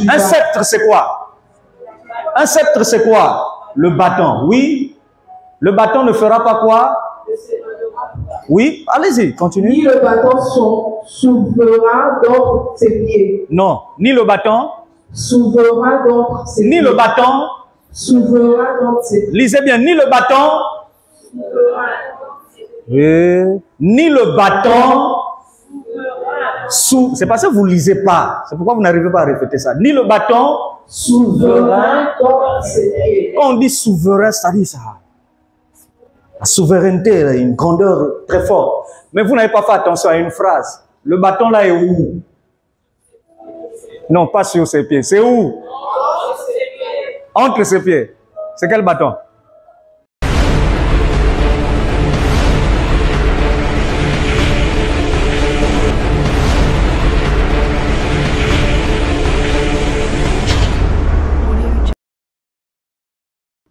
Un sceptre, c'est quoi? Un sceptre, c'est quoi? Le bâton, oui. Le bâton ne fera pas quoi? Oui, allez-y, continue. Ni le bâton souverain d'entre ses pieds. Non, ni le bâton. Souverain d'entre ses pieds. Ni le bâton. Souverain d'entre ses pieds. Lisez bien, ni le bâton. Oui. Ni le bâton. C'est parce que vous ne lisez pas. C'est pourquoi vous n'arrivez pas à répéter ça. Ni le bâton. Souverain d'entre ses pieds. Quand on dit souverain, ça dit ça. La souveraineté, une grandeur très forte. Mais vous n'avez pas fait attention à une phrase. Le bâton là est où? Non, pas sur ses pieds. C'est où? Entre ses pieds. C'est quel bâton?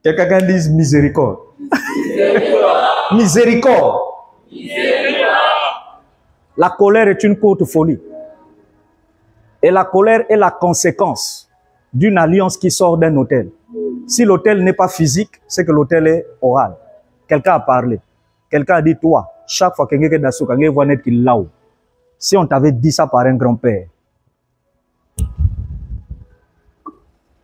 Quelqu'un dise miséricorde. Miséricorde. La colère est une courte folie. Et la colère est la conséquence d'une alliance qui sort d'un hôtel. Si l'hôtel n'est pas physique, c'est que l'hôtel est oral. Quelqu'un a parlé. Quelqu'un a dit, toi, chaque fois que quelqu'un est dans quelqu'un va naître là haut. Si on t'avait dit ça par un grand-père,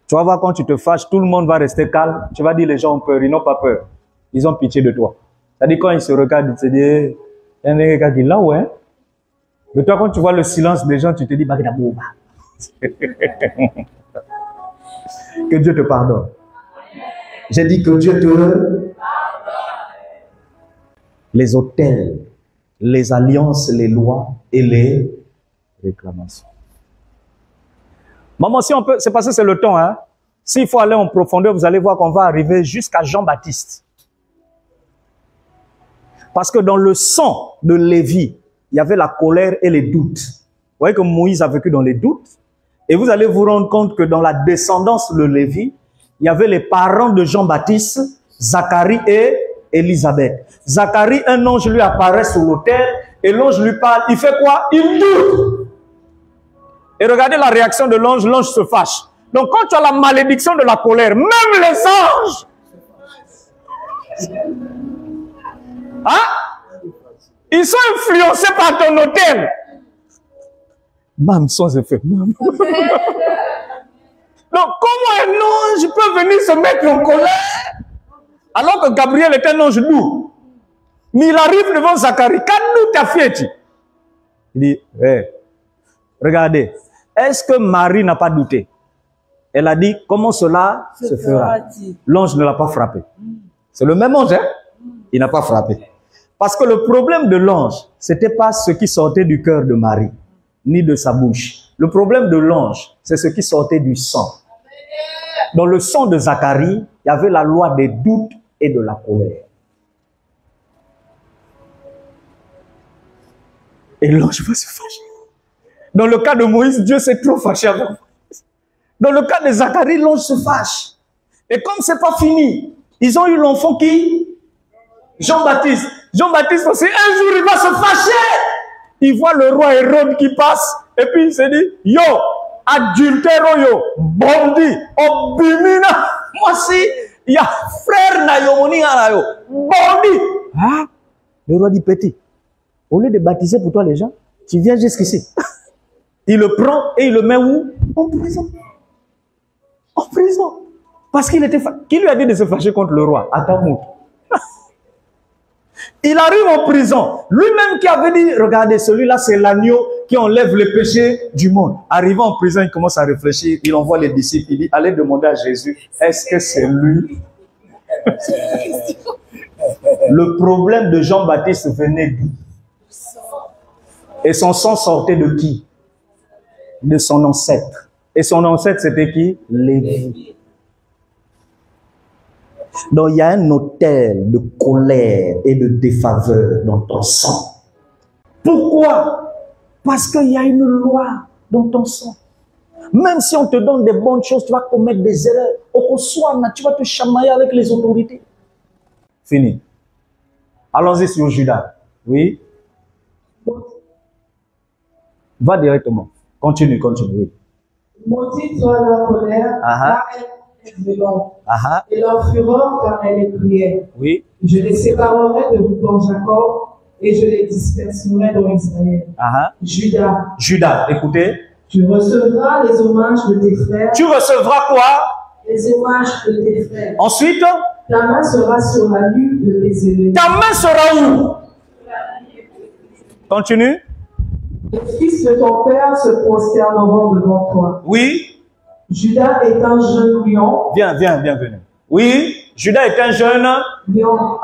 tu vas voir quand tu te fâches, tout le monde va rester calme. Tu vas dire, les gens ont peur, ils n'ont pas peur. Ils ont pitié de toi. C'est-à-dire, quand ils se regardent, ils se disent, il y a un gars qui est là, ouais. Mais toi, quand tu vois le silence des gens, tu te dis, que Dieu te pardonne. J'ai dit que Dieu te pardonne. Les hôtels, les alliances, les lois et les réclamations. Maman, si on peut, c'est parce que c'est le temps, hein. S'il faut aller en profondeur, vous allez voir qu'on va arriver jusqu'à Jean-Baptiste. Parce que dans le sang de Lévi, il y avait la colère et les doutes. Vous voyez que Moïse a vécu dans les doutes. Et vous allez vous rendre compte que dans la descendance de Lévi, il y avait les parents de Jean-Baptiste, Zacharie et Élisabeth. Zacharie, un ange lui apparaît sur l'autel et l'ange lui parle. Il fait quoi? Il doute. Et regardez la réaction de l'ange, l'ange se fâche. Donc quand tu as la malédiction de la colère, même les anges, hein? Ils sont influencés par ton hôtel. Même sans effet. Donc comment un ange peut venir se mettre en colère alors que Gabriel est un ange doux? Mais il arrive devant Zacharie. Quand ta fille, il dit, hey, regardez, est-ce que Marie n'a pas douté? Elle a dit, comment cela se fera? L'ange ne l'a pas frappé. C'est le même ange, hein? Il n'a pas frappé. Parce que le problème de l'ange, c'était pas ce qui sortait du cœur de Marie, ni de sa bouche. Le problème de l'ange, c'est ce qui sortait du sang. Dans le sang de Zacharie, il y avait la loi des doutes et de la colère. Et l'ange va se fâcher. Dans le cas de Moïse, Dieu s'est trop fâché avec Moïse. Dans le cas de Zacharie, l'ange se fâche. Et comme c'est pas fini, ils ont eu l'enfant qui? Jean-Baptiste. Jean-Baptiste aussi, un jour, il va se fâcher. Il voit le roi Hérode qui passe. Et puis il se dit, yo, adultère, yo, bondi, obimina. Moi aussi, il y a frère na yo, moni na yo, bondi. Ah, le roi dit, petit, au lieu de baptiser pour toi les gens, tu viens jusqu'ici. Il le prend et il le met où? En prison. En prison. Parce qu'il était fâché. Qui lui a dit de se fâcher contre le roi? Attends-moi. Il arrive en prison. Lui-même qui avait dit, regardez, celui-là c'est l'agneau qui enlève les péchés du monde. Arrivant en prison, il commence à réfléchir. Il envoie les disciples. Il dit, allez demander à Jésus, est-ce que c'est lui? Le problème de Jean-Baptiste venait d'où? Et son sang sortait de qui? De son ancêtre. Et son ancêtre, c'était qui? Lévi. Donc, il y a un hôtel de colère et de défaveur dans ton sang. Pourquoi? Parce qu'il y a une loi dans ton sang. Même si on te donne des bonnes choses, tu vas commettre des erreurs. Au soir, tu vas te chamailler avec les autorités. Fini. Allons-y sur Judas. Oui. Va directement. Continue, continue. Oui. Maudite soit leur colère, car elle est violente, et leur fureur, car elle est cruelle. Oui. Je les séparerai de vous dans Jacob, et je les disperserai dans Israël. Judas. Judas, écoutez. Tu recevras les hommages de tes frères. Tu recevras quoi? Les hommages de tes frères. Ensuite, ta main sera sur la nuque de tes ennemis. Ta main sera où? Continue. Les fils de ton père se prosterneront devant toi. Oui. Judas est un jeune lion. Bienvenue. Oui. Judas est un jeune lion.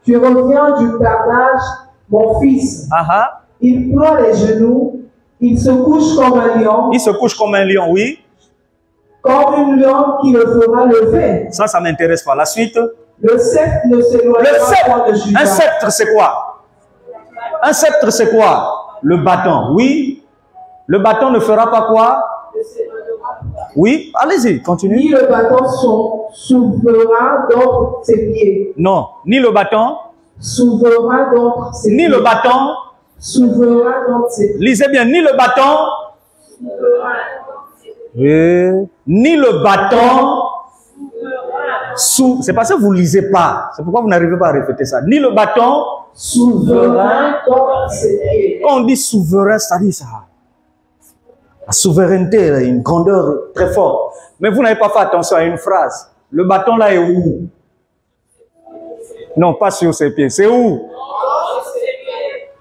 Tu reviens du carnage, mon fils. Il ploie les genoux. Il se couche comme un lion. Il se couche comme un lion, oui. Comme une lion qui le fera lever. Ça m'intéresse pas. La suite. Le sceptre ne s'éloignera pas de Judas. Un sceptre, c'est quoi? Un sceptre, c'est quoi? Le bâton, oui. Le bâton ne fera pas quoi? Oui, allez-y, continue. Ni le bâton soulèvera donc ses pieds. Non, ni le bâton. Soulèvera donc ses pieds. Ni le bâton. Soulèvera donc ses pieds. Lisez bien, ni le bâton. Ni le bâton. C'est parce que vous ne lisez pas. C'est pourquoi vous n'arrivez pas à répéter ça. Ni le bâton. Souverain donc ses pieds. Quand on dit souverain, ça dit ça. La souveraineté, là, une grandeur très forte. Mais vous n'avez pas fait attention à une phrase. Le bâton là est où? Non, pas sur ses pieds. C'est où?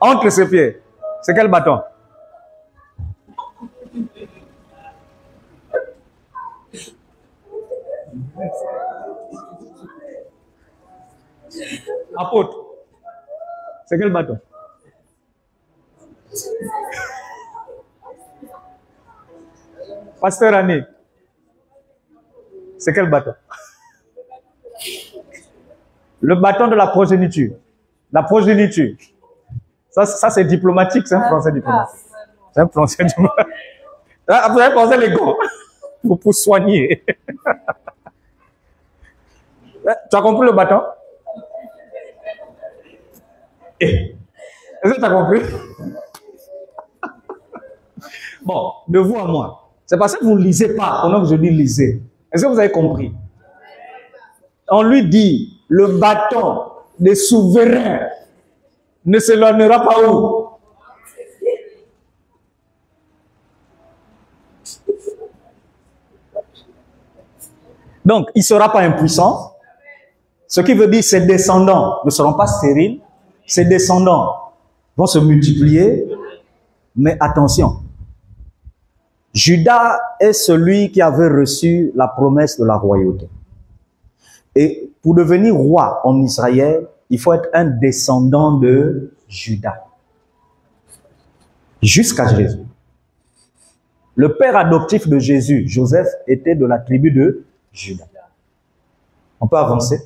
Entre ses pieds. C'est quel bâton? Apôtre. C'est quel bâton? Pasteur Annie. C'est quel bâton? Le bâton de la progéniture. La progéniture. Ça c'est diplomatique, c'est un français diplomatique. C'est un français diplomatique. Vous avez pensé les gants pour soigner. Tu as compris le bâton? Est-ce que tu as compris? Bon, de vous à moi. C'est parce que vous ne lisez pas, pendant que je dis lisez. Est-ce que vous avez compris? On lui dit, le bâton des souverains ne s'éloignera pas où? Donc, il ne sera pas impuissant. Ce qui veut dire que ses descendants ne seront pas stériles. Ses descendants vont se multiplier. Mais attention, Judas est celui qui avait reçu la promesse de la royauté. Et pour devenir roi en Israël, il faut être un descendant de Judas. Jusqu'à Jésus. Le père adoptif de Jésus, Joseph, était de la tribu de Judas. On peut avancer?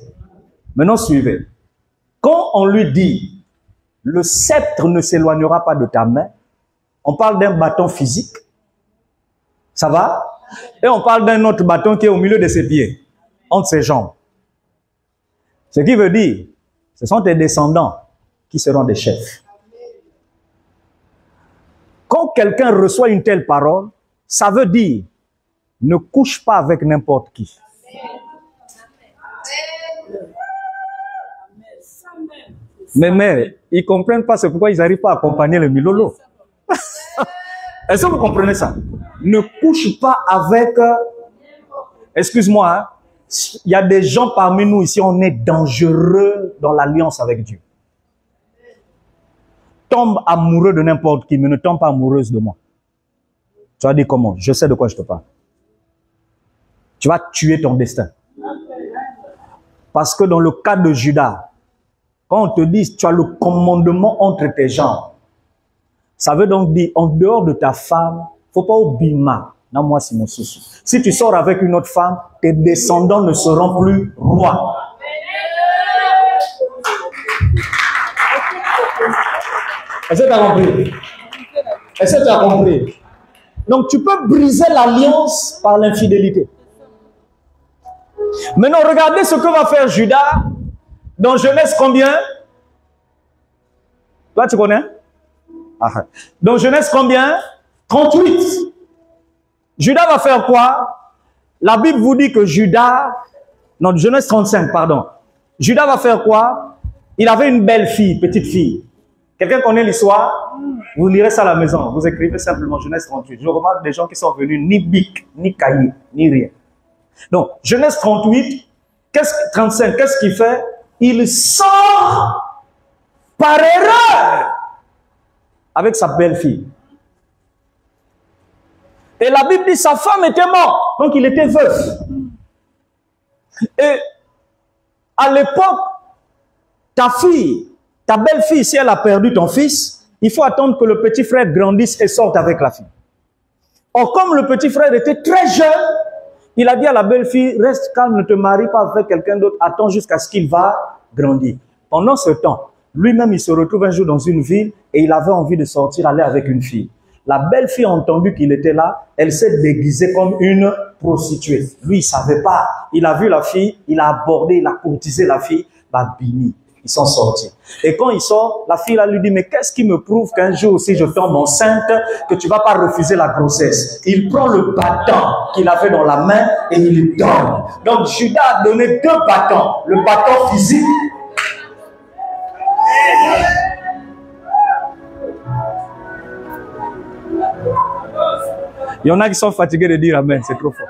Maintenant, suivez. Quand on lui dit, le sceptre ne s'éloignera pas de ta main, on parle d'un bâton physique. Ça va? Et on parle d'un autre bâton qui est au milieu de ses pieds, entre ses jambes. Ce qui veut dire, ce sont tes descendants qui seront des chefs. Quand quelqu'un reçoit une telle parole, ça veut dire, ne couche pas avec n'importe qui. Mais ils ne comprennent pas, c'est pourquoi ils n'arrivent pas à accompagner le Milolo. Est-ce que vous comprenez ça? Ne couche pas avec... Excuse-moi, hein, il y a des gens parmi nous ici, on est dangereux dans l'alliance avec Dieu. Tombe amoureux de n'importe qui, mais ne tombe pas amoureuse de moi. Tu vas dire comment? Je sais de quoi je te parle. Tu vas tuer ton destin. Parce que dans le cas de Judas, quand on te dit tu as le commandement entre tes jambes, ça veut donc dire en dehors de ta femme, faut pas oublier non, moi c'est mon souci. Si tu sors avec une autre femme, tes descendants ne seront plus rois. Est-ce que tu as compris? Est-ce que tu as compris? Donc tu peux briser l'alliance par l'infidélité. Maintenant, regardez ce que va faire Judas dans Genèse combien? Toi, tu connais? Dans Genèse combien? 38. Judas va faire quoi? La Bible vous dit que Judas, non, Genèse 35, pardon. Judas va faire quoi? Il avait une belle fille, petite fille. Quelqu'un connaît l'histoire? Vous lirez ça à la maison. Vous écrivez simplement Genèse 38. Je remarque des gens qui sont venus ni bic, ni cahier, ni rien. Donc, Genèse 38, 35, qu'est-ce qu'il fait? Il sort par erreur avec sa belle-fille. Et la Bible dit sa femme était morte, donc il était veuf. Et à l'époque, ta fille, ta belle-fille, si elle a perdu ton fils, il faut attendre que le petit frère grandisse et sorte avec la fille. Or, comme le petit frère était très jeune, il a dit à la belle-fille, reste calme, ne te marie pas avec quelqu'un d'autre, attends jusqu'à ce qu'il va grandir. Pendant ce temps, lui-même, il se retrouve un jour dans une ville et il avait envie de sortir, aller avec une fille. La belle-fille a entendu qu'il était là, elle s'est déguisée comme une prostituée. Lui, il ne savait pas. Il a vu la fille, il a abordé, il a courtisé la fille, bah, bini. Ils sont sortis. Et quand il sort, la fille là lui dit, mais qu'est-ce qui me prouve qu'un jour, si je tombe enceinte, que tu ne vas pas refuser la grossesse? Il prend le bâton qu'il avait dans la main et il lui donne. Donc Judas a donné 2 bâtons. Le bâton physique. Il y en a qui sont fatigués de dire amen, c'est trop fort.